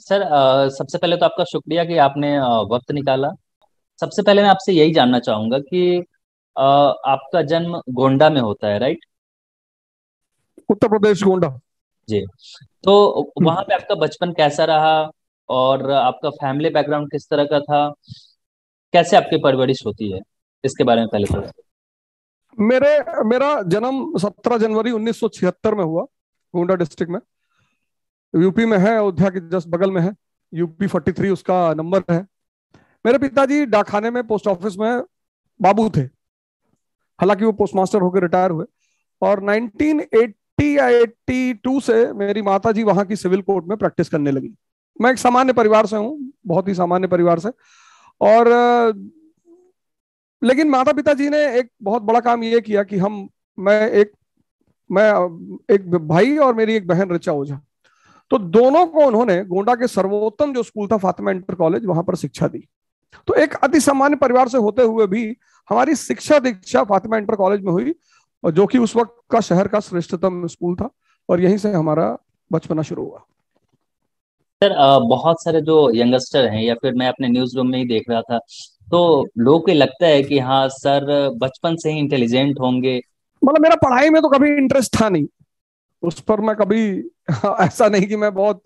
Sir, सबसे पहले तो आपका शुक्रिया कि आपने वक्त निकाला। सबसे पहले मैं आपसे यही जानना चाहूंगा कि आपका जन्म गोंडा में होता है, राइट? उत्तर प्रदेश गोंडा। जी। तो हम्म। वहाँ पे आपका बचपन कैसा रहा? और आपका फैमिली बैकग्राउंड किस तरह का था? कैसे आपकी परवरिश होती है, इसके बारे में पहले थोड़ा। मेरे मेरा जन्म 17 जनवरी 1976 में हुआ, गोंडा डिस्ट्रिक्ट में। यूपी में है, अयोध्या के जस्ट बगल में है। यूपी 43 उसका नंबर है। मेरे पिताजी डाकखाने में, पोस्ट ऑफिस में बाबू थे। हालांकि वो पोस्ट मास्टर होकर रिटायर हुए। और 1980 या 82 से मेरी माता जी वहां की सिविल कोर्ट में प्रैक्टिस करने लगी। मैं एक सामान्य परिवार से हूँ, बहुत ही सामान्य परिवार से। और लेकिन माता पिता जी ने एक बहुत बड़ा काम ये किया कि मैं एक मैं एक भाई और मेरी एक बहन ऋचा ओझा। तो दोनों को उन्होंने गोंडा के सर्वोत्तम जो स्कूल था फातिमा इंटर कॉलेज, वहां पर शिक्षा दी। तो एक अति सामान्य परिवार से होते हुए भी हमारी शिक्षा दीक्षा फातिमा इंटर कॉलेज में हुई, और जो कि उस वक्त का शहर का श्रेष्ठतम स्कूल था। और यहीं से हमारा बचपना शुरू हुआ। सर, बहुत सारे जो यंगस्टर हैं, या फिर मैं अपने न्यूज रूम में ही देख रहा था, तो लोगों को लगता है कि हाँ सर बचपन से ही इंटेलिजेंट होंगे। मतलब मेरा पढ़ाई में तो कभी इंटरेस्ट था नहीं, उस पर मैं कभी ऐसा नहीं कि मैं बहुत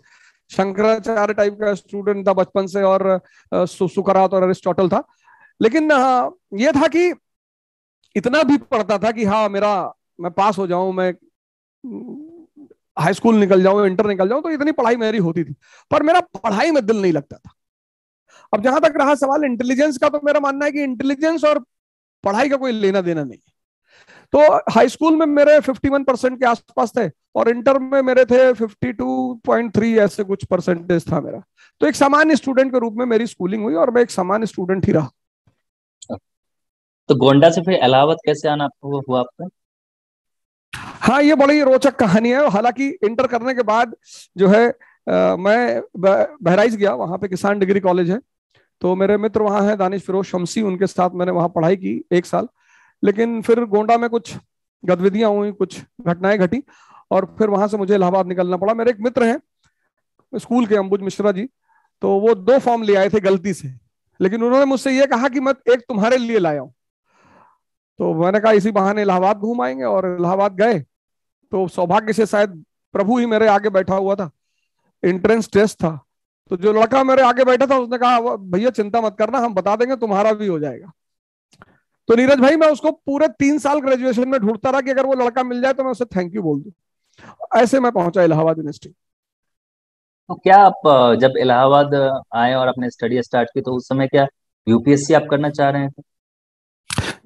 शंकराचार्य टाइप का स्टूडेंट था बचपन से, और सुकरात और अरिस्टोटल था। लेकिन ये था कि इतना भी पढ़ता था कि हाँ मेरा, मैं पास हो जाऊं, मैं हाई स्कूल निकल जाऊं, इंटर निकल जाऊं, तो इतनी पढ़ाई मेरी होती थी। पर मेरा पढ़ाई में दिल नहीं लगता था। अब जहां तक रहा सवाल इंटेलिजेंस का, तो मेरा मानना है कि इंटेलिजेंस और पढ़ाई का कोई लेना देना नहीं है। तो हाई स्कूल में मेरे 51% के आसपास थे, और इंटर में मेरे थे 52.3, ऐसे कुछ परसेंटेज था मेरा। तो एक सामान्य स्टूडेंट के रूप में मेरी स्कूलिंग हुई, और मैं एक सामान्य स्टूडेंट ही रहा। तो गोंडा से फिर इलाहाबाद कैसे आना आपको हुआ आपका? हाँ, ये बड़ी रोचक कहानी है। हालांकि इंटर करने के बाद जो है मैं बहराइच गया, वहां पे किसान डिग्री कॉलेज है। तो मेरे मित्र वहां हैं, दानिश फिरोज शमसी, उनके साथ मैंने वहां पढ़ाई की 1 साल। लेकिन फिर गोंडा में कुछ गतिविधियां हुई, कुछ घटनाएं घटी, और फिर वहां से मुझे इलाहाबाद निकलना पड़ा। मेरे एक मित्र हैं स्कूल के, अंबुज मिश्रा जी। तो वो 2 फॉर्म ले आए थे गलती से, लेकिन उन्होंने मुझसे ये कहा कि मैं एक तुम्हारे लिए लाया हूँ। तो मैंने कहा इसी बहाने इलाहाबाद घूम आएंगे, और इलाहाबाद गए। तो सौभाग्य से शायद प्रभु ही मेरे आगे बैठा हुआ था। एंट्रेंस टेस्ट था। तो जो लड़का मेरे आगे बैठा था उसने कहा, भैया चिंता मत करना, हम बता देंगे, तुम्हारा भी हो जाएगा। तो नीरज भाई, मैं उसको पूरे 3 साल ग्रेजुएशन में ढूंढता रहा कि अगर वो लड़का मिल जाए तो मैं उसे थैंक यू बोल दूं। ऐसे मैं पहुंचा इलाहाबाद यूनिवर्सिटी। तो क्या आप जब इलाहाबाद आए और अपने स्टडी स्टार्ट की, तो उस समय क्या यूपीएससी आप करना चाह रहे थे?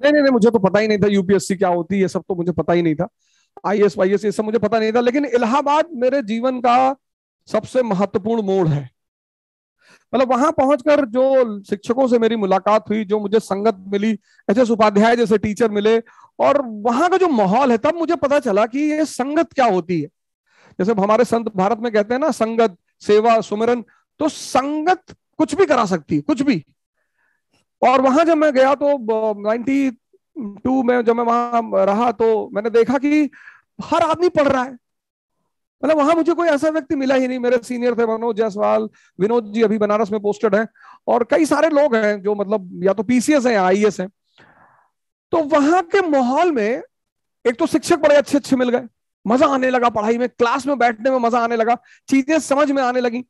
नहीं नहीं नहीं, मुझे तो पता ही नहीं था यूपीएससी क्या होती है, ये सब तो मुझे पता ही नहीं था। आईएएस वाईएएस ये सब मुझे पता नहीं था। लेकिन इलाहाबाद मेरे जीवन का सबसे महत्वपूर्ण मोड़ है। मतलब वहां पहुंचकर जो शिक्षकों से मेरी मुलाकात हुई, जो मुझे संगत मिली, एच एस उपाध्याय जैसे टीचर मिले, और वहां का जो माहौल है, तब मुझे पता चला कि ये संगत क्या होती है। जैसे हमारे संत भारत में कहते हैं ना, संगत सेवा सुमिरन। तो संगत कुछ भी करा सकती है, कुछ भी। और वहां जब मैं गया तो 92 में जब मैं वहां रहा, तो मैंने देखा कि हर आदमी पढ़ रहा है। मतलब वहां मुझे कोई ऐसा व्यक्ति मिला ही नहीं। मेरे सीनियर थे मनोज जायसवाल, विनोद जी अभी बनारस में पोस्टेड हैं, और कई सारे लोग हैं जो मतलब या तो पीसीएस हैं या आईएएस हैं। तो वहां के माहौल में एक तो शिक्षक बड़े अच्छे अच्छे मिल गए, मजा आने लगा पढ़ाई में, क्लास में बैठने में मजा आने लगा, चीजें समझ में आने लगी।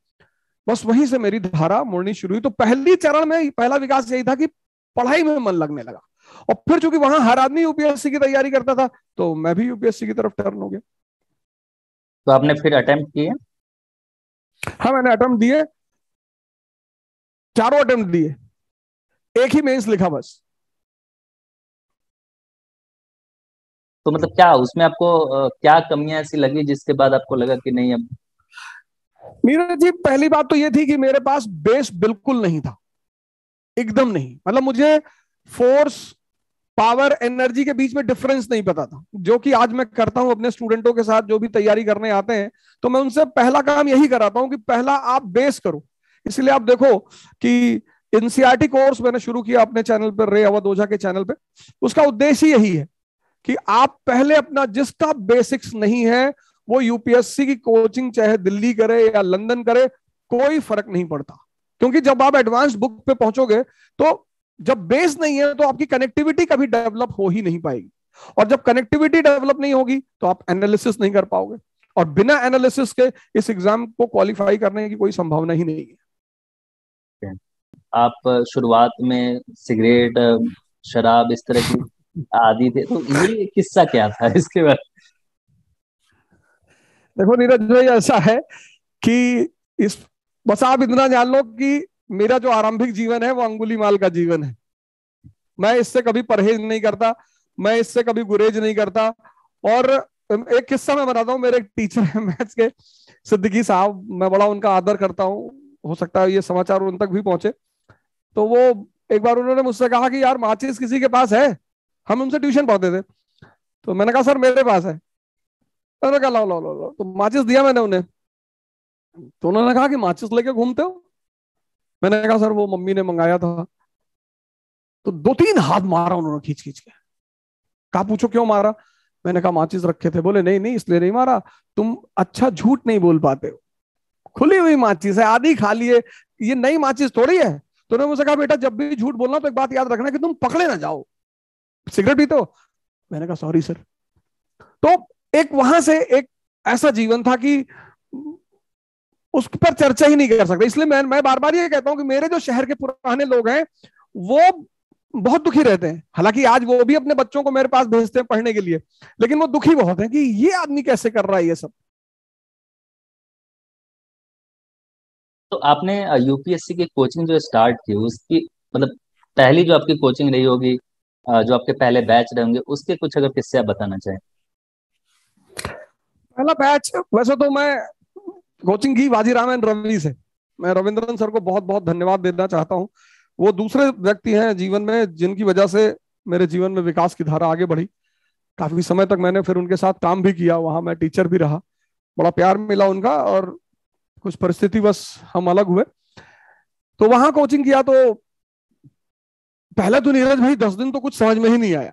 बस वहीं से मेरी धारा मुड़नी शुरू हुई। तो पहली चरण में पहला विकास यही था कि पढ़ाई में मन लगने लगा। और फिर चूंकि वहां हर आदमी यूपीएससी की तैयारी करता था, तो मैं भी यूपीएससी की तरफ टर्न हो गया। तो आपने फिर अटेम्प्ट किए? हाँ, मैंने अटेम्प्ट दिए, चारों अटेम्प्ट दिए, एक ही मेंस लिखा बस। तो मतलब क्या उसमें आपको क्या कमियां ऐसी लगी जिसके बाद आपको लगा कि नहीं अब। नीरज जी, पहली बात तो ये थी कि मेरे पास बेस बिल्कुल नहीं था, एकदम नहीं। मतलब मुझे फोर्स, पावर, एनर्जी के बीच में डिफरेंस नहीं पता था, जो कि आज मैं करता हूं अपने स्टूडेंटों के साथ जो भी तैयारी करने आते हैं। तो मैं उनसे पहला काम यही कराता हूं कि पहला आप बेस करो। इसलिए आप देखो कि एनसीईआरटी कोर्स मैंने शुरू किया अपने चैनल पर, रे अवध ओझा के चैनल पे। उसका उद्देश्य यही है कि आप पहले अपना, जिसका बेसिक्स नहीं है, वो यूपीएससी की कोचिंग चाहे दिल्ली करे या लंदन करे, कोई फर्क नहीं पड़ता, क्योंकि जब आप एडवांस बुक पे पहुंचोगे तो जब बेस नहीं है तो आपकी कनेक्टिविटी कभी डेवलप हो ही नहीं पाएगी, और जब कनेक्टिविटी डेवलप नहीं होगी तो आप एनालिसिस नहीं कर पाओगे, और बिना एनालिसिस के इस एग्जाम को क्वालिफाई करने की कोई संभावना ही नहीं है। आप शुरुआत में सिगरेट, शराब इस तरह की आदी थे, तो ये किस्सा क्या था इसके बाद? देखो नीरज भाई, ऐसा है कि इस बस आप इतना जान लो कि मेरा जो आरंभिक जीवन है वो अंगुलीमाल का जीवन है। मैं इससे कभी परहेज नहीं करता, मैं इससे कभी गुरेज नहीं करता। और एक किस्सा मैं बताता हूँ, मेरे एक टीचर है मैथ्स के, सिद्दीकी साहब, मैं बड़ा उनका आदर करता हूँ, हो सकता है ये समाचार उन तक भी पहुंचे। तो वो एक बार उन्होंने मुझसे कहा कि यार माचिस किसी के पास है, हम उनसे ट्यूशन पढ़ते थे। तो मैंने कहा सर मेरे पास है। मैंने कहा लो लो लो लो, तो माचिस दिया मैंने उन्हें। तो उन्होंने कहा कि माचिस लेके घूमते हो? मैंने कहा सर वो मम्मी ने मंगाया था। तो 2-3 हाथ मारा उन्होंने खींच खींच के। कहा पूछो क्यों मारा? मैंने कहा माचिस रखे थे। बोले नहीं नहीं इसलिए नहीं मारा, तुम अच्छा झूठ नहीं बोल पाते हो, खुली हुई माचिस है, आधी खाली है, ये नई माचिस थोड़ी है। तो उन्होंने मुझसे कहा बेटा जब भी झूठ बोलना तो एक बात याद रखना कि तुम पकड़े ना जाओ, सिगरेट पीते हो? मैंने कहा सॉरी सर। तो एक वहां से एक ऐसा जीवन था कि उस पर चर्चा ही नहीं कर सकते। इसलिए मैं बार बार ये कहता हूं कि मेरे जो शहर के पुराने लोग हैं वो बहुत दुखी रहते हैं। हालांकि आज वो भी अपने बच्चों को मेरे पास भेजते हैं पढ़ने के लिए, लेकिन वो दुखी बहुत है कि ये आदमी कैसे कर रहा है ये सब। तो आपने यूपीएससी की कोचिंग जो स्टार्ट की उसकी, मतलब पहली जो आपकी कोचिंग रही होगी, जो आपके पहले बैच रहे होंगे, उसके कुछ अगर किस्से आप बताना चाहें। पहला बैच, वैसे तो मैं कोचिंग की वाजीराम एंड रवि से। मैं रविंद्रन सर को बहुत बहुत धन्यवाद देना चाहता हूँ। वो दूसरे व्यक्ति हैं जीवन में जिनकी वजह से मेरे जीवन में विकास की धारा आगे बढ़ी। काफी समय तक मैंने फिर उनके साथ काम भी किया, वहां मैं टीचर भी रहा, बड़ा प्यार मिला उनका। और कुछ परिस्थिति बस हम अलग हुए, तो वहां कोचिंग किया। तो पहले तो नीरज भाई 10 दिन तो कुछ समझ में ही नहीं आया।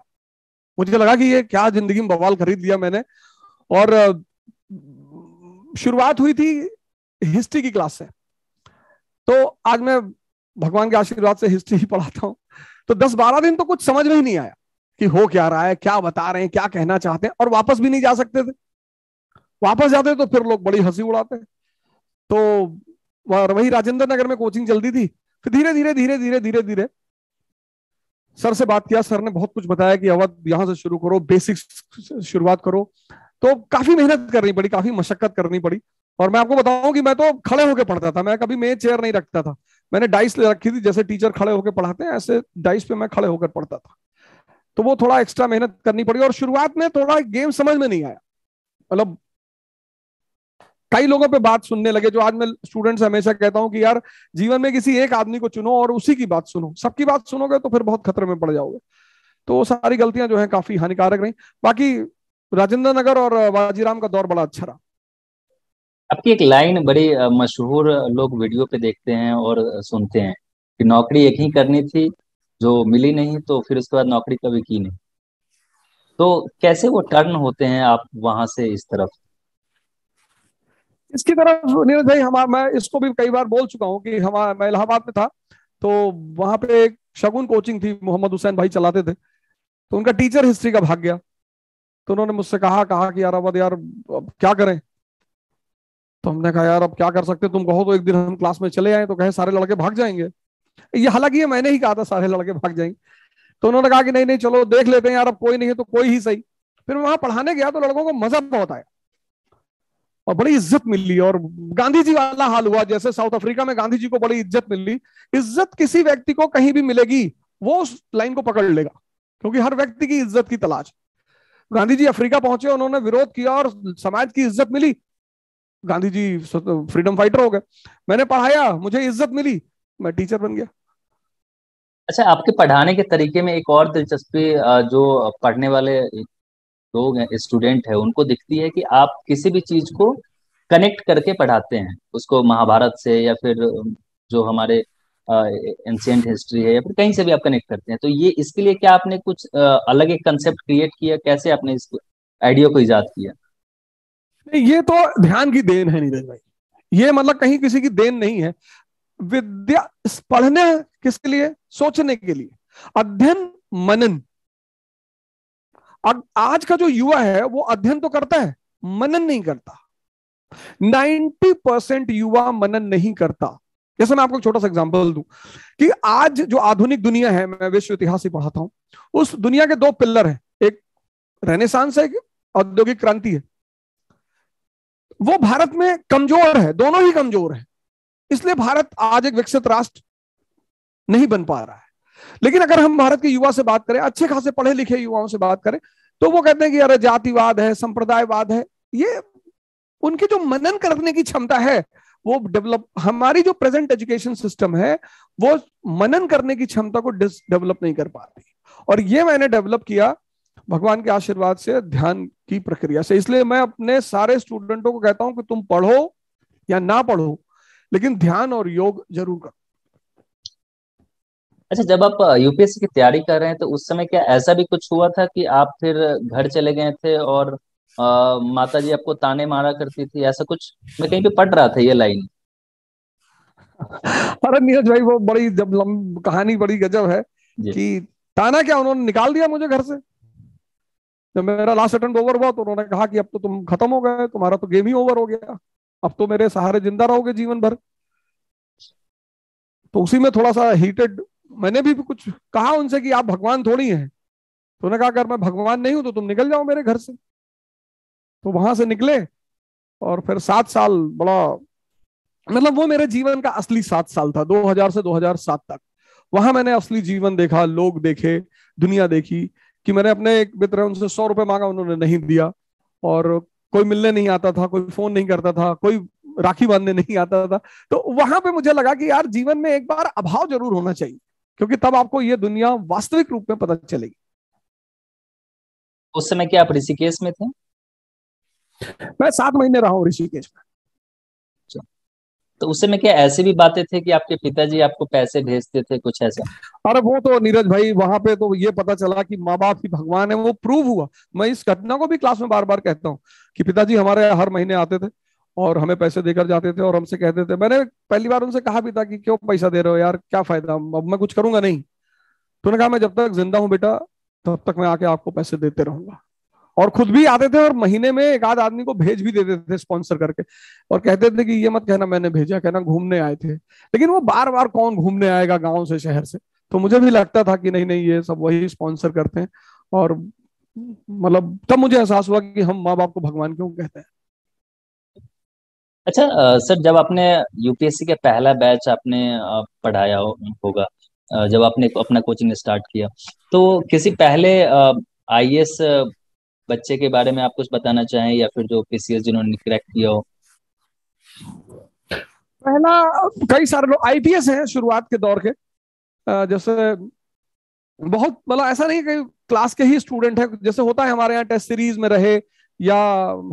मुझे लगा कि ये क्या जिंदगी में बवाल खरीद लिया मैंने। और शुरुआत हुई थी हिस्ट्री की क्लास से। तो आज मैं भगवान के आशीर्वाद से हिस्ट्री ही पढ़ाता हूँ। तो 10-12 दिन तो कुछ समझ में ही नहीं आया कि हो क्या रहा है, क्या बता रहे हैं, क्या कहना चाहते हैं, और वापस भी नहीं जा सकते थे। वापस जाते तो फिर लोग बड़ी हंसी उड़ाते। तो वही राजेंद्र नगर में कोचिंग चलती थी। फिर धीरे धीरे धीरे धीरे धीरे धीरे सर से बात किया, सर ने बहुत कुछ बताया कि अवध यहां से शुरू करो, बेसिक्स शुरुआत करो। तो काफी मेहनत करनी पड़ी, काफी मशक्कत करनी पड़ी। और मैं आपको बताऊं कि मैं तो खड़े होकर पढ़ता था, मैं कभी मेज चेयर नहीं रखता था। मैंने डाइस ले रखी थी, जैसे टीचर खड़े होकर पढ़ाते हैं ऐसे डाइस पे मैं खड़े होकर पढ़ता था। तो वो थोड़ा एक्स्ट्रा मेहनत करनी पड़ी, और शुरुआत में थोड़ा गेम समझ में नहीं आया। मतलब कई लोगों पे बात सुनने लगे, जो आज मैं स्टूडेंट से हमेशा कहता हूं कि यार जीवन में किसी एक आदमी को चुनो और उसी की बात सुनो, सबकी बात सुनोगे तो फिर बहुत खतरे में पड़ जाओगे। तो वो सारी गलतियां जो है काफी हानिकारक रही। बाकी राजेंद्र नगर और वाजीराम का दौर बड़ा अच्छा रहा। आपकी एक लाइन बड़ी मशहूर, लोग वीडियो पे देखते हैं और सुनते हैं कि नौकरी एक ही करनी थी, जो मिली नहीं तो फिर उसके बाद नौकरी कभी की नहीं। तो कैसे वो टर्न होते हैं आप वहां से इस तरफ? इसकी तरफ नीरज भाई, हमारा मैं इसको भी कई बार बोल चुका हूँ कि हमारा, मैं इलाहाबाद में था, तो वहां पे एक शगुन कोचिंग थी, मोहम्मद हुसैन भाई चलाते थे। तो उनका टीचर हिस्ट्री का भाग गया। तो उन्होंने मुझसे कहा कहा कि यार अवध यार अब क्या करें? तो हमने कहा यार अब क्या कर सकते, तुम कहो तो एक दिन हम क्लास में चले आए। तो कहे सारे लड़के भाग जाएंगे। ये हालांकि ये मैंने ही कहा था सारे लड़के भाग जाएंगे। तो उन्होंने कहा कि नहीं नहीं चलो देख लेते हैं यार, अब कोई नहीं है तो कोई ही सही। फिर वहां पढ़ाने गया तो लड़कों को मजा बहुत आया और बड़ी इज्जत मिली। और गांधी जी वाला हाल हुआ, जैसे साउथ अफ्रीका में गांधी जी को बड़ी इज्जत मिली। इज्जत किसी व्यक्ति को कहीं भी मिलेगी, वो उस लाइन को पकड़ लेगा, क्योंकि हर व्यक्ति की इज्जत की तलाश। गांधी जी अफ्रीका पहुंचे, उन्होंने विरोध किया और समाज की इज्जत मिली। गांधी जी फ्रीडम फाइटर हो गए। मैंने पढ़ाया, मुझे इज्जत मिली, मैं टीचर बन गया। अच्छा, आपके पढ़ाने के तरीके में एक और दिलचस्पी जो पढ़ने वाले लोग हैं, स्टूडेंट है, उनको दिखती है कि आप किसी भी चीज को कनेक्ट करके पढ़ाते हैं, उसको महाभारत से या फिर जो हमारे एंशियंट हिस्ट्री है या फिर कहीं से भी आप कनेक्ट करते हैं। तो ये इसके लिए क्या आपने कुछ अलग एक कंसेप्ट क्रिएट किया? कैसे आपने इस आइडिया को इजाद किया? ये तो ध्यान की देन है नीरज भाई। ये मतलब कहीं किसी की देन नहीं है। विद्या पढ़ने किसके लिए? सोचने के लिए, अध्ययन मनन। अब आज का जो युवा है वो अध्ययन तो करता है, मनन नहीं करता। 90% युवा मनन नहीं करता। जैसे मैं आपको एक छोटा सा एग्जांपल दूं कि आज जो आधुनिक दुनिया है, मैं विश्व इतिहास ही पढ़ाता हूं, उस दुनिया के दो पिलर हैं, एक रेनेसांस है, एक औद्योगिक क्रांति है। वो भारत में कमजोर है, दोनों ही कमजोर है, इसलिए भारत आज एक विकसित राष्ट्र नहीं बन पा रहा है। लेकिन अगर हम भारत के युवा से बात करें, अच्छे खासे पढ़े लिखे युवाओं से बात करें, तो वो कहते हैं कि अरे जातिवाद है, संप्रदायवाद है। ये उनकी जो मनन करने की क्षमता है वो डेवलप, हमारी जो प्रेजेंट एजुकेशन सिस्टम है वो मनन करने की क्षमता को डेवलप नहीं कर पाती। और ये मैंने डेवलप किया भगवान के आशीर्वाद से, ध्यान की प्रक्रिया से। इसलिए मैं अपने सारे स्टूडेंटों को कहता हूं कि तुम पढ़ो या ना पढ़ो, लेकिन ध्यान और योग जरूर करो। अच्छा, जब आप यूपीएससी की तैयारी कर रहे हैं तो उस समय क्या ऐसा भी कुछ हुआ था कि आप फिर घर चले गए थे और माता जी आपको ताने मारा करती थी, ऐसा कुछ? मैं कहीं पे पढ़ रहा था ये लाइन। अरे नीरज भाई, वो बड़ी जब कहानी बड़ी गजब है जी। कि ताना क्या, उन्होंने निकाल दिया मुझे घर से। जब मेरा लास्ट अटेम्प्ट ओवर हुआ तो उन्होंने कहा कि अब तो तुम खत्म हो गए, तुम्हारा तो गेम ही ओवर हो गया, अब तो मेरे सहारे जिंदा रहोगे जीवन भर। तो उसी में थोड़ा सा हीटेड, मैंने भी कुछ कहा उनसे कि आप भगवान थोड़ी हैं। तो उन्होंने कहा अगर मैं भगवान नहीं हूं तो तुम निकल जाओ मेरे घर से। तो वहां से निकले, और फिर 7 साल बड़ा, मतलब वो मेरे जीवन का असली 7 साल था, 2000 से 2007 तक। वहां मैंने असली जीवन देखा, लोग देखे, दुनिया देखी। कि मैंने अपने एक मित्र है, उनसे 100 रुपए मांगा, उन्होंने नहीं दिया। और कोई मिलने नहीं आता था, कोई फोन नहीं करता था, कोई राखी बांधने नहीं आता था। तो वहां पे मुझे लगा कि यार जीवन में एक बार अभाव जरूर होना चाहिए, क्योंकि तब आपको ये दुनिया वास्तविक रूप में पता चलेगी। उस समय क्या आप ऋषिकेश में थे? मैं 7 महीने रहा हूँ ऋषिकेश में। अच्छा। तो उस समय क्या ऐसी भी बातें थे कि आपके पिताजी आपको पैसे भेजते थे, कुछ ऐसा? अरे वो तो नीरज भाई, वहां पे तो ये पता चला कि माँ बाप ही भगवान है, वो प्रूव हुआ। मैं इस घटना को भी क्लास में बार बार कहता हूँ कि पिताजी हमारे हर महीने आते थे और हमें पैसे देकर जाते थे, और हमसे कहते थे, मैंने पहली बार उनसे कहा भी था कि क्यों पैसा दे रहे हो यार, क्या फायदा, अब मैं कुछ करूंगा नहीं। तो उन्होंने कहा मैं जब तक जिंदा हूँ बेटा, तब तक मैं आके आपको पैसे देते रहूंगा। और खुद भी आते थे, और महीने में एक आध आदमी को भेज भी देते थे स्पॉन्सर करके। और कहते थे कि ये मत कहना मैंने भेजा, कहना घूमने आए थे। लेकिन वो बार बार कौन घूमने आएगा गांव से, शहर से। तो मुझे भी लगता था कि नहीं नहीं, ये सब वही स्पॉन्सर करते हैं। और मतलब तब मुझे एहसास हुआ कि हम माँ बाप को भगवान क्यों कहते हैं। अच्छा, सर, जब आपने यूपीएससी का पहला बैच आपने पढ़ाया होगा, जब आपने अपना कोचिंग स्टार्ट किया, तो किसी पहले आईएएस बच्चे के बारे में आप कुछ बताना चाहें, या फिर जो पीसीएस जिन्होंने क्रैक किया हो? पहला, कई सारे लोग आईपीएस हैं शुरुआत के दौर के। जैसे बहुत, मतलब ऐसा नहीं कि क्लास के ही स्टूडेंट है, जैसे होता है हमारे यहाँ टेस्ट सीरीज में रहे, या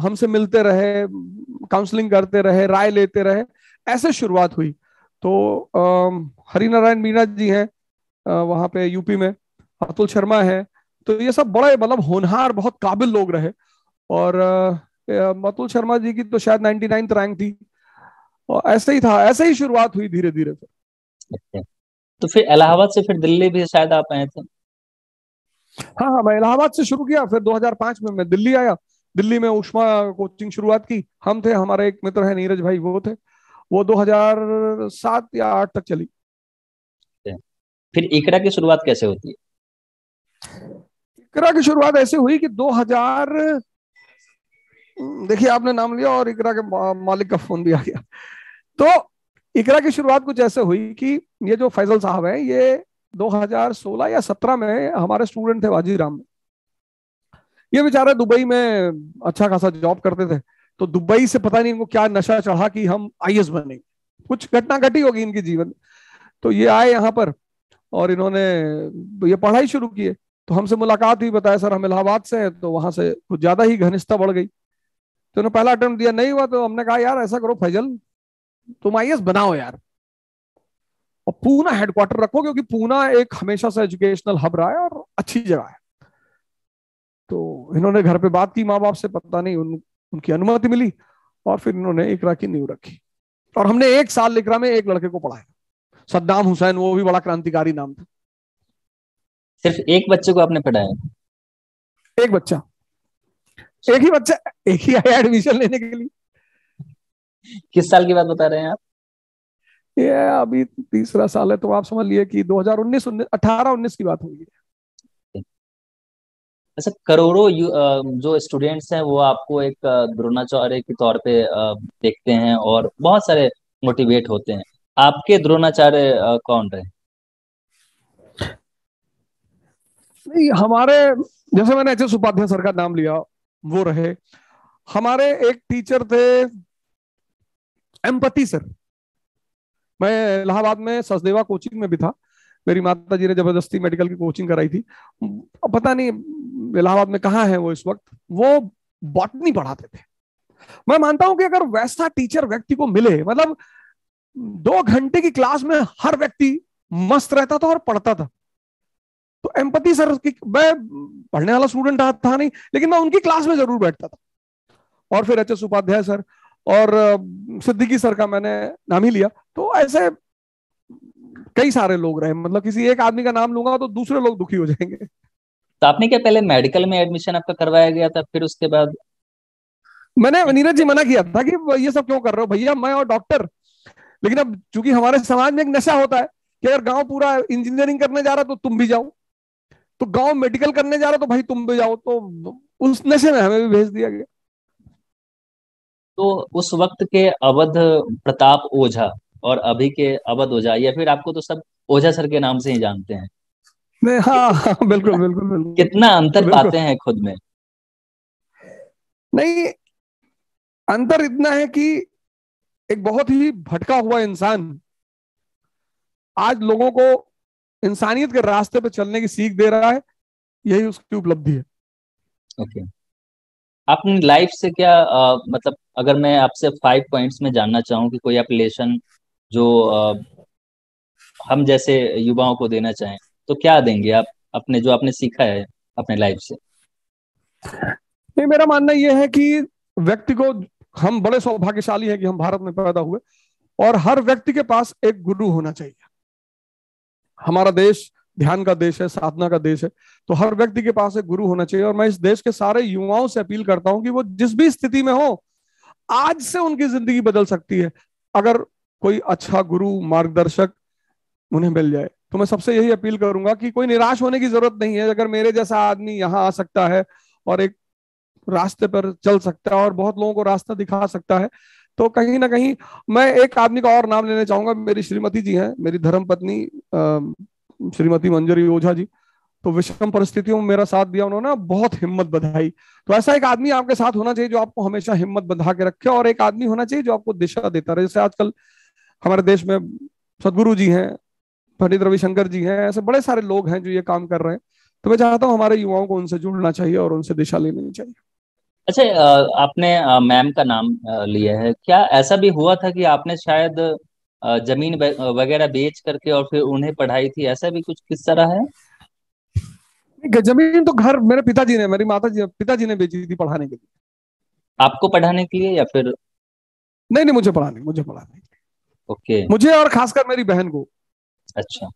हमसे मिलते रहे, काउंसलिंग करते रहे, राय लेते रहे, ऐसे शुरुआत हुई। तो हरिनारायण मीणा जी हैं वहां पे यूपी में, अतुल शर्मा है। तो ये सब बड़े मतलब होनहार, बहुत काबिल लोग रहे। और अतुल शर्मा जी की तो शायद 99th रैंक थी। और ऐसे ही था, ऐसे ही शुरुआत हुई धीरे धीरे। अच्छा। तो फिर इलाहाबाद से फिर दिल्ली भी शायद आप आए थे? हाँ हाँ, मैं इलाहाबाद से शुरू किया, फिर 2005 में मैं दिल्ली आया। दिल्ली में उष्मा कोचिंग शुरुआत की। हम थे, हमारे एक मित्र है नीरज भाई, वो थे। वो 2007 या 8 तक चली। फिर इकरा की शुरुआत कैसे होती है? इकरा की शुरुआत ऐसे हुई कि 2000, देखिए आपने नाम लिया और इकरा के मालिक का फोन भी आ गया। तो इकरा की शुरुआत कुछ ऐसे हुई कि ये जो फैजल साहब हैं, ये 2016 या 17 में हमारे स्टूडेंट थे वाजीराम में। ये बेचारे दुबई में अच्छा खासा जॉब करते थे। तो दुबई से पता नहीं इनको क्या नशा चढ़ा कि हम आईएएस बने, कुछ घटना घटी होगी इनके जीवन। तो ये आए यहाँ पर, और इन्होंने ये पढ़ाई शुरू की है। तो हमसे मुलाकात हुई, बताया सर हम इलाहाबाद से हैं। तो वहां से कुछ ज्यादा ही घनिष्ठता बढ़ गई। तो उन्होंने पहला अटेम्प्ट दिया, नहीं हुआ। तो हमने कहा यार ऐसा करो फैजल, तुम आईएएस बनाओ यार, और पूना हेडक्वार्टर रखो, क्योंकि पूना एक हमेशा से एजुकेशनल हब रहा है और अच्छी जगह है। तो इन्होंने घर पे बात की माँ बाप से, पता नहीं उनकी अनुमति मिली, और फिर इन्होंने इकरा की नींव रखी। और हमने 1 साल लिकरा में एक लड़के को पढ़ाया, सद्दाम हुसैन, वो भी बड़ा क्रांतिकारी नाम था। सिर्फ एक बच्चे को आपने पढ़ाया? एक बच्चा, एक ही बच्चा, एक ही आया एडमिशन लेने के लिए। किस साल की बात बता रहे हैं आप? ये अभी तीसरा साल है, तो आप समझ लिए कि 2019 18 19 की बात होगी। अच्छा, करोड़ों जो स्टूडेंट्स हैं वो आपको एक द्रोणाचार्य के तौर पे देखते हैं और बहुत सारे मोटिवेट होते हैं। आपके द्रोणाचार्य कौन रहे? नहीं, हमारे, जैसे मैंने एच एस उपाध्याय सर का नाम लिया, वो रहे। हमारे एक टीचर थे एम्पति सर। मैं इलाहाबाद में सचदेवा कोचिंग में भी था, मेरी माता जी ने जबरदस्ती मेडिकल की कोचिंग कराई थी। अब पता नहीं इलाहाबाद में कहाँ है वो इस वक्त। वो बॉटनी पढ़ाते थे। मैं मानता हूं कि अगर वैसा टीचर व्यक्ति को मिले, मतलब 2 घंटे की क्लास में हर व्यक्ति मस्त रहता था और पढ़ता था। तो एम्पति सर की, मैं पढ़ने वाला स्टूडेंट था नहीं, लेकिन मैं उनकी क्लास में जरूर बैठता था। और फिर एच एस उपाध्याय सर और सिद्दीकी सर का मैंने नाम ही लिया। तो ऐसे कई सारे लोग रहे, मतलब किसी एक आदमी का नाम लूंगा तो दूसरे लोग दुखी हो जाएंगे। तो आपने क्या पहले मेडिकल में एडमिशन आपका करवाया गया था, फिर उसके बाद? मैंने नीरज जी मना किया था कि ये सब क्यों कर रहे हो भैया, मैं और डॉक्टर। लेकिन अब चूंकि हमारे समाज में एक नशा होता है कि अगर गांव पूरा इंजीनियरिंग करने जा रहा तो तुम भी जाओ, तो गांव मेडिकल करने जा रहा तो भाई तुम भी जाओ, तो उस नशे में हमें भी भेज दिया गया। तो उस वक्त के अवध प्रताप ओझा और अभी के अवध ओझा, या फिर आपको तो सब ओझा सर के नाम से ही जानते हैं, नहीं, हाँ हाँ, बिल्कुल बिल्कुल बिल्कुल कितना अंतर बिल्कुल। पाते हैं खुद में? नहीं, अंतर इतना है कि एक बहुत ही भटका हुआ इंसान आज लोगों को इंसानियत के रास्ते पे चलने की सीख दे रहा है, यही उसकी उपलब्धि है। ओके। अपनी लाइफ से क्या मतलब अगर मैं आपसे 5 पॉइंट्स में जानना चाहूँ कि कोई आप लेसन जो हम जैसे युवाओं को देना चाहें, तो क्या देंगे आप अपने, जो आपने सीखा है अपने लाइफ से? नहीं, मेरा मानना यह है कि व्यक्ति को, हम बड़े सौभाग्यशाली हैं कि हम भारत में पैदा हुए, और हर व्यक्ति के पास एक गुरु होना चाहिए। हमारा देश ध्यान का देश है, साधना का देश है, तो हर व्यक्ति के पास एक गुरु होना चाहिए। और मैं इस देश के सारे युवाओं से अपील करता हूं कि वो जिस भी स्थिति में हो, आज से उनकी जिंदगी बदल सकती है अगर कोई अच्छा गुरु मार्गदर्शक उन्हें मिल जाए। तो मैं सबसे यही अपील करूंगा कि कोई निराश होने की जरूरत नहीं है। अगर मेरे जैसा आदमी यहाँ आ सकता है और एक रास्ते पर चल सकता है और बहुत लोगों को रास्ता दिखा सकता है, तो कहीं ना कहीं, मैं एक आदमी का और नाम लेना चाहूंगा। मेरी श्रीमती जी हैं, मेरी धर्म पत्नी श्रीमती मंजरी ओझा जी। तो विषम परिस्थितियों में मेरा साथ दिया उन्होंने, बहुत हिम्मत बधाई। तो ऐसा एक आदमी आपके साथ होना चाहिए जो आपको हमेशा हिम्मत बंधा के रखे, और एक आदमी होना चाहिए जो आपको दिशा देता रहे। जैसे आजकल हमारे देश में सदगुरु जी हैं, पंडित रविशंकर जी हैं, ऐसे बड़े सारे लोग हैं जो ये काम कर रहे हैं। तो मैं चाहता हूँ हमारे युवाओं को उनसे जुड़ना चाहिए और उनसे दिशा लेनी चाहिए। अच्छा, आपने मैम का नाम लिया है, क्या ऐसा भी हुआ था कि आपने शायद जमीन वगैरह बेच करके और फिर उन्हें पढ़ाई थी, ऐसा भी कुछ किस्सा रहा है? जमीन तो घर मेरे पिताजी ने, मेरी माता जी, पिताजी ने बेची थी पढ़ाने के लिए। आपको पढ़ाने के लिए या फिर? नहीं नहीं, मुझे पढ़ाने, ओके। मुझे और खासकर मेरी बहन को। अच्छा।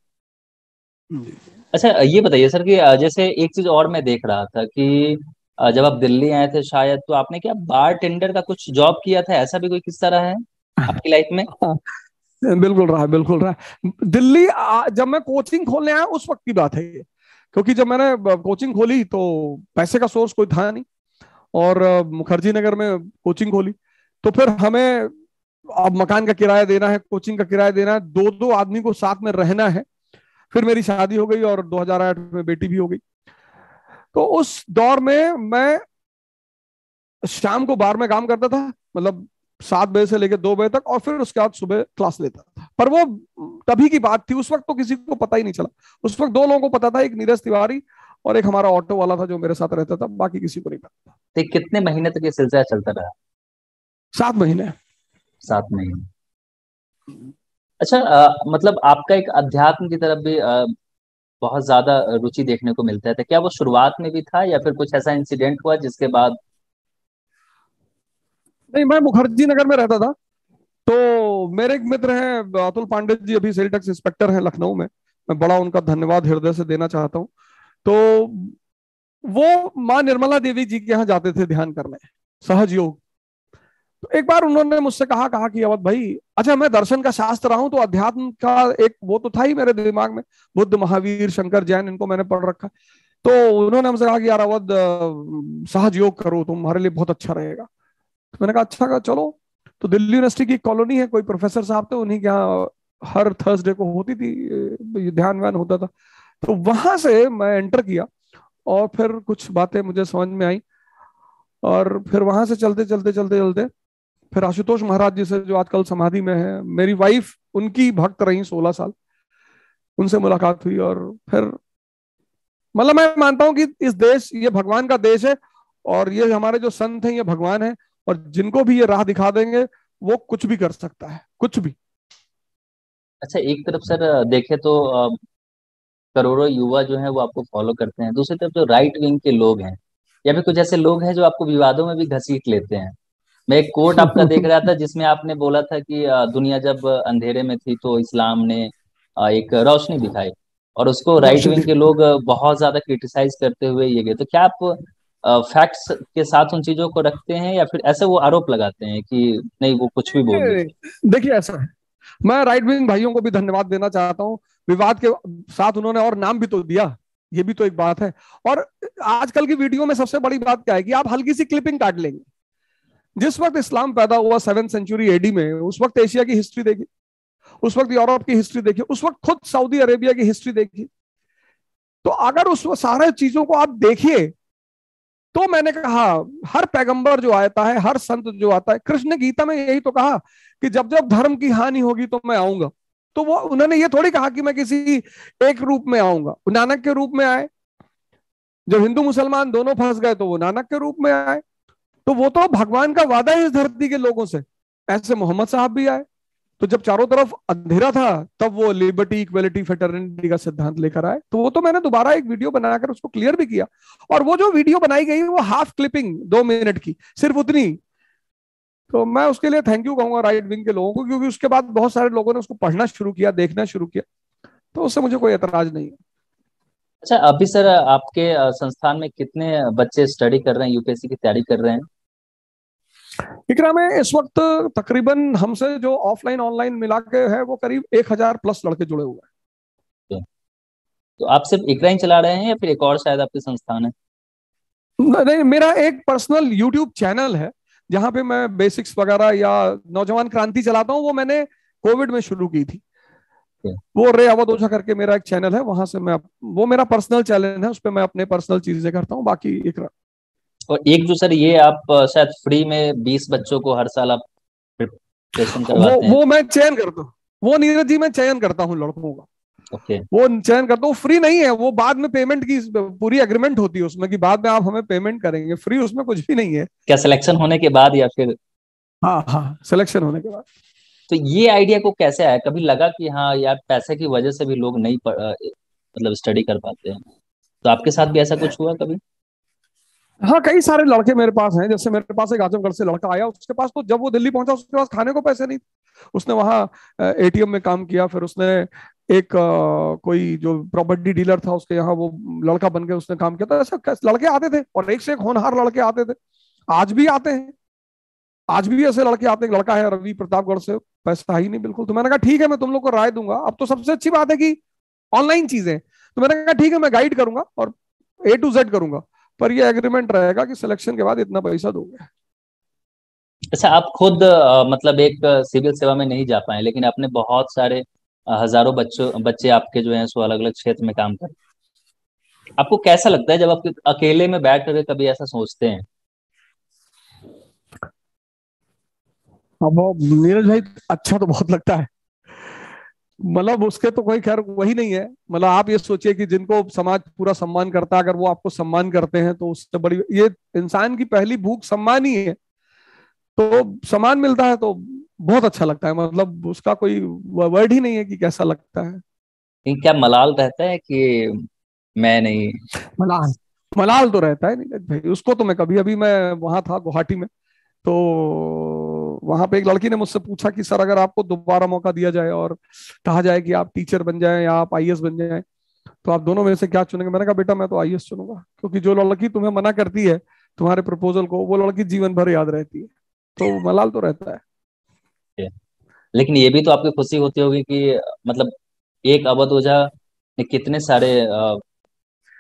अच्छा, ये बताइए सर कि जैसे एक चीज और मैं देख रहा था कि जब आप दिल्ली आए थे शायद, तो आपने क्या बार टेंडर का कुछ जॉब किया था, ऐसा भी कोई किस्सा रहा है आपकी लाइफ में? हाँ, बिल्कुल रहा, बिल्कुल रहा। दिल्ली जब मैं कोचिंग खोलने आया उस वक्त की बात है ये। क्योंकि जब मैंने कोचिंग खोली तो पैसे का सोर्स कोई था नहीं, और मुखर्जी नगर में कोचिंग खोली। तो फिर हमें अब मकान का किराया देना है, कोचिंग का किराया देना है, दो दो आदमी को साथ में रहना है। फिर मेरी शादी हो गई और 2008 में बेटी भी हो गई। तो उस दौर में मैं शाम को बार में काम करता था, मतलब 7 बजे से लेकर 2 बजे तक, और फिर उसके बाद सुबह क्लास लेता था। पर वो तभी की बात थी, उस वक्त तो किसी को पता ही नहीं चला। उस वक्त 2 लोगों को पता था, एक नीरज तिवारी और एक हमारा ऑटो वाला था जो मेरे साथ रहता था, बाकी किसी को नहीं पता। तो कितने महीने तक ये सिलसिला चलता रहा? 7 महीने। 7 महीने। अच्छा, मतलब आपका एक अध्यात्म की तरफ भी बहुत ज्यादा रुचि देखने को मिलता है, तो क्या वो शुरुआत में भी था या फिर कुछ ऐसा इंसिडेंट हुआ जिसके बाद? नहीं, मैं मुखर्जी नगर में रहता था, तो मेरे एक मित्र हैं अतुल पांडे जी, अभी सेल टैक्स इंस्पेक्टर हैं लखनऊ में। मैं बड़ा उनका धन्यवाद हृदय से देना चाहता हूँ। तो वो माँ निर्मला देवी जी के यहाँ जाते थे ध्यान करने, सहज योग। तो एक बार उन्होंने मुझसे कहा कहा कि अवध भाई, अच्छा मैं दर्शन का शास्त्र रहा हूं तो अध्यात्म का एक वो तो था ही मेरे दिमाग में, बुद्ध महावीर शंकर जैन इनको मैंने पढ़ रखा। तो उन्होंने हमसे कहा कि यार अवध, सहज योग करो, तुम्हारे लिए बहुत अच्छा रहेगा। तो मैंने कहा अच्छा, कहा चलो। तो दिल्ली यूनिवर्सिटी की कॉलोनी है, कोई प्रोफेसर साहब थे, उन्हीं के यहाँ हर थर्सडे को होती थी ये ध्यान व्यान होता था। तो वहां से मैं एंटर किया और फिर कुछ बातें मुझे समझ में आई, और फिर वहां से चलते चलते चलते चलते फिर आशुतोष महाराज जी से, जो आजकल समाधि में है, मेरी वाइफ उनकी भक्त रही 16 साल, उनसे मुलाकात हुई। और फिर मतलब मैं मानता हूं कि इस देश, ये भगवान का देश है, और ये हमारे जो संत हैं ये भगवान है, और जिनको भी ये राह दिखा देंगे वो कुछ भी कर सकता है, कुछ भी। अच्छा, एक तरफ सर देखे तो करोड़ों युवा जो हैं वो आपको फॉलो करते हैं, दूसरी तरफ जो राइट विंग के लोग हैं या फिर कुछ ऐसे लोग हैं जो आपको विवादों में भी घसीट लेते हैं। मैं एक कोट आपका देख रहा था जिसमें आपने बोला था कि दुनिया जब अंधेरे में थी तो इस्लाम ने एक रोशनी दिखाई, और उसको राइट रोशनी विंग के दिखाई। लोग बहुत ज्यादा क्रिटिसाइज करते हुए ये गए। तो क्या आप फैक्ट्स के साथ उन चीजों को रखते हैं या फिर ऐसे वो आरोप लगाते हैं कि नहीं वो कुछ भी बोल देते देखिए ऐसा है, मैं राइट विंग भाइयों को भी धन्यवाद देना चाहता हूँ। विवाद के साथ उन्होंने और नाम भी तो दिया, ये भी तो एक बात है। और आजकल की वीडियो में सबसे बड़ी बात क्या है कि आप हल्की सी क्लिपिंग काट लेंगे। जिस वक्त इस्लाम पैदा हुआ 7th सेंचुरी एडी में, उस वक्त एशिया की हिस्ट्री देखी, उस वक्त यूरोप की हिस्ट्री देखी, उस वक्त खुद सऊदी अरेबिया की हिस्ट्री देखी। तो अगर उस सारे चीजों को आप देखिए, तो मैंने कहा हर पैगंबर जो आता है, हर संत जो आता है, कृष्ण गीता में यही तो कहा कि जब जब धर्म की हानि होगी तो मैं आऊंगा। तो वो उन्होंने ये थोड़ी कहा कि मैं किसी एक रूप में आऊंगा, नानक के रूप में आए। जब हिंदू मुसलमान दोनों फंस गए तो वो नानक के रूप में आए। तो वो तो भगवान का वादा है इस धरती के लोगों से। ऐसे मोहम्मद साहब भी आए। तो जब चारों तरफ अंधेरा था, तब वो लिबर्टी, इक्वलिटी, फेटर्निटी का सिद्धांत लेकर आए। तो वो तो मैंने दोबारा एक वीडियो बनाकर उसको क्लियर भी किया। और वो जो वीडियो बनाई गई वो हाफ क्लिपिंग 2 मिनट की, सिर्फ उतनी। तो मैं उसके लिए थैंक यू कहूंगा राइट विंग के लोगों को, क्योंकि उसके बाद बहुत सारे लोगों ने उसको पढ़ना शुरू किया, देखना शुरू किया। तो उससे मुझे कोई एतराज नहीं है। अच्छा, अभी सर आपके संस्थान में कितने बच्चे स्टडी कर रहे हैं, यूपीएससी की तैयारी कर रहे हैं? इकरा में इस वक्त तकरीबन हमसे जो ऑफलाइन ऑनलाइन मिला के है वो करीब 1,000+ लड़के जुड़े हुए तो आप सिर्फ इकरा ही चला रहे हैं या फिर एक और शायद आपके संस्थान है? हैं। नहीं, मेरा एक पर्सनल यूट्यूब चैनल है जहां पे मैं बेसिक्स वगैरह या नौजवान क्रांति चलाता हूँ। वो मैंने कोविड में शुरू की थी। वो रे अवध ओझा करके मेरा एक चैनल है, वहां से मैं, वो मेरा पर्सनल चैनल है, उस पर मैं अपने पर्सनल चीजें करता हूँ, बाकी इकरा। और एक जो सर ये आप शायद फ्री में 20 बच्चों को हर साल आप प्रिपरेशन वो करवाते हैं? वो मैं चयन करता हूँ। वो नीरज जी, मैं चयन करता हूँ लड़कों का। ओके। वो चयन करता हूँ, फ्री नहीं है वो, बाद में पेमेंट की पूरी एग्रीमेंट होती है उसमें कि बाद में आप हमें पेमेंट करेंगे। फ्री उसमें कुछ भी नहीं है। क्या सिलेक्शन होने के बाद या फिर? हाँ हाँ, सिलेक्शन होने के बाद। तो ये आइडिया को कैसे आया, कभी लगा कि हाँ यार पैसे की वजह से भी लोग नहीं मतलब स्टडी कर पाते हैं? तो आपके साथ भी ऐसा कुछ हुआ कभी? हाँ, कई सारे लड़के मेरे पास हैं। जैसे मेरे पास एक आजमगढ़ से लड़का आया, उसके पास तो जब वो दिल्ली पहुंचा उसके पास खाने को पैसे नहीं थे। उसने वहाँ एटीएम में काम किया, फिर उसने एक कोई जो प्रॉपर्टी डीलर था उसके यहाँ वो लड़का बन के उसने काम किया। तो ऐसे लड़के आते थे, और एक से एक होनहार लड़के आते थे। आज भी आते हैं, आज भी ऐसे लड़के आते हैं। लड़का है रवि प्रतापगढ़ से, पैसा ही नहीं बिल्कुल। तो मैंने कहा ठीक है, मैं तुम लोग को राय दूंगा। अब तो सबसे अच्छी बात है कि ऑनलाइन चीजें, तो मैंने कहा ठीक है, मैं गाइड करूंगा और A to Z करूंगा, पर ये एग्रीमेंट रहेगा कि सिलेक्शन के बाद इतना पैसा दोगे। अच्छा, आप खुद मतलब एक सिविल सेवा में नहीं जा पाए लेकिन आपने बहुत सारे हजारों बच्चों बच्चे आपके जो हैं सो अलग अलग क्षेत्र में काम कर, आपको कैसा लगता है जब आप अकेले में बैठ कर कभी ऐसा सोचते हैं? अब वो नीरज भाई, अच्छा तो बहुत लगता है। मतलब उसके तो कोई खैर वही नहीं है। मतलब आप ये सोचिए कि जिनको समाज पूरा सम्मान करता है, अगर वो आपको सम्मान करते हैं तो उससे बड़ी, ये इंसान की पहली भूख सम्मान ही है। तो सम्मान मिलता है तो बहुत अच्छा लगता है। मतलब उसका कोई वर्ड ही नहीं है कि कैसा लगता है। लेकिन क्या मलाल रहता है कि मैं नहीं? मलाल, मलाल तो रहता है नीरज भाई। उसको तो मैं कभी, अभी मैं वहां था गुवाहाटी में, तो वहां पे एक लड़की ने मुझसे पूछा कि सर अगर आपको दोबारा मौका दिया जाए और कहा जाए कि आप टीचर बन जाएं या आप आईएएस बन जाएं, तो आप दोनों में से क्या चुनेंगे? मैंने कहा बेटा मैं तो आईएएस चुनूंगा, क्योंकि जो लड़की तुम्हें मना करती है तुम्हारे प्रपोजल को, वो लड़की जीवन भर याद रहती है। तो मलाल तो रहता है। लेकिन ये भी तो आपकी खुशी होती होगी कि मतलब एक अवध ओझा ने कितने सारे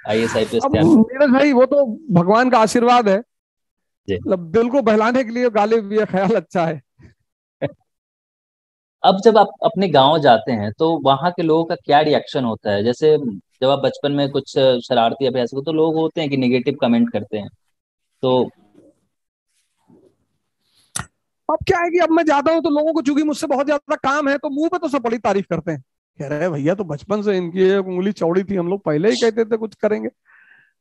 आईएएस आईपीएस अब तैयार कर नीरज भाई वो तो भगवान का आशीर्वाद है, दिए। मतलब दिल को बहलाने के लिए गालिब ये ख्याल अच्छा है। अब जब आप अपने गांव जाते हैं तो वहां के लोगों का क्या रिएक्शन होता है? जैसे जब आप बचपन में कुछ शरारती अभ्यास को, तो लोग होते हैं कि निगेटिव कमेंट करते हैं, तो अब क्या है कि अब मैं जाता हूँ तो लोगों को चूंकि मुझसे बहुत ज्यादा काम है, तो मुंह पे तो सब बड़ी तारीफ करते हैं, कह रहे हैं भैया तो बचपन से इनकी एक उंगली चौड़ी थी, हम लोग पहले ही कहते थे कुछ करेंगे।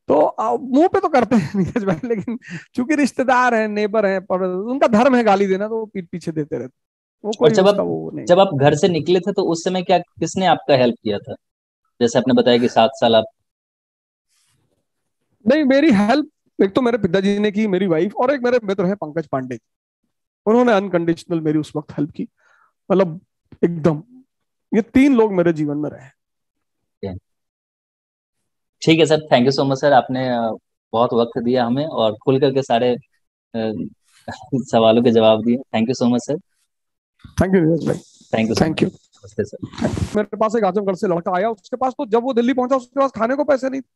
तो मुंह पे तो करते हैं नीरज भाई, लेकिन चूंकि रिश्तेदार हैं, नेबर हैं, पर उनका धर्म है गाली देना, तो वो पीठ पीछे देते रहते, वो और कोई उसका वो नहीं। जब आप घर से निकले थे तो उस समय क्या किसने आपका हेल्प किया था? जैसे आपने बताया कि 7 साल आप। नहीं, मेरी हेल्प एक तो मेरे पिताजी ने की, मेरी वाइफ और एक मेरे मित्र हैं पंकज पांडे, उन्होंने अनकंडीशनल मेरी उस वक्त हेल्प की, मतलब एकदम। ये तीन लोग मेरे जीवन में रहे। ठीक है sir, thank you so much sir, आपने बहुत वक्त दिया हमें और खुल करके सारे सवालों के जवाब दिए। Thank you so much sir. Thank you Neeraj भाई। Thank you so much. Thank you. नमस्ते सर। मेरे पास एक आजमगढ़ से लड़का आया, उसके पास तो जब वो दिल्ली पहुंचा उसके पास खाने को पैसे नहीं थे।